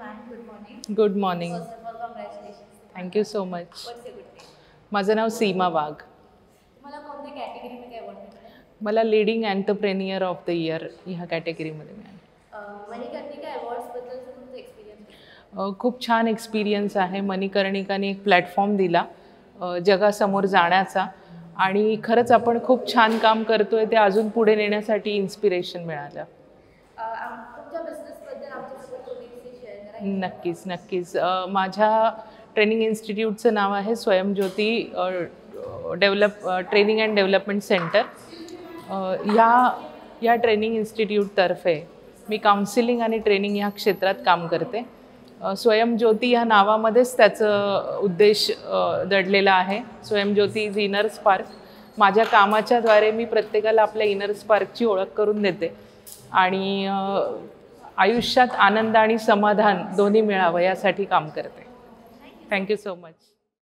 ma'am. Good morning. Good morning. First of all, congratulations. Thank you so much. What's your good name? माझं नाव सीमा वाघ. तुम्हाला कोणत्या कॅटेगरीमध्ये award मिळाला? मला leading entrepreneur of the year ह्या कॅटेगरीमध्ये मिळालं. मणिकर्णिका अवॉर्ड्सबद्दलचा तुमचा एक्सपिरियन्स? खूप छान एक्सपिरियन्स आहे. मणिकर्णिकाने एक प्लॅटफॉर्म दिला जगासमोर जाण्याचा, आणि खरंच आपण खूप छान काम करतोय ते अजून पुढे नेण्यासाठी इन्स्पिरेशन मिळालं. तुमच्या बिझनेसबद्दल आमच्यासोबत थोडीशी शेअर करा. नक्कीच नक्कीच. माझ्या ट्रेनिंग इन्स्टिट्यूटचं नाव आहे स्वयंज्योती ट्रेनिंग अँड डेव्हलपमेंट सेंटर. या ट्रेनिंग इन्स्टिट्यूटतर्फे मी काउन्सिलिंग आणि ट्रेनिंग ह्या क्षेत्रात काम करते. स्वयंज्योती ह्या नावामध्येच त्याचं उद्देश दडलेला आहे. स्वयंज्योती इज इनर स्पार्क. माझ्या कामाच्याद्वारे मी प्रत्येकाला आपल्या इनर स्पार्कची ओळख करून देते आणि आयुष्यात आनंद आणि समाधान दोन्ही मिळावं यासाठी काम करते. Thank you so much.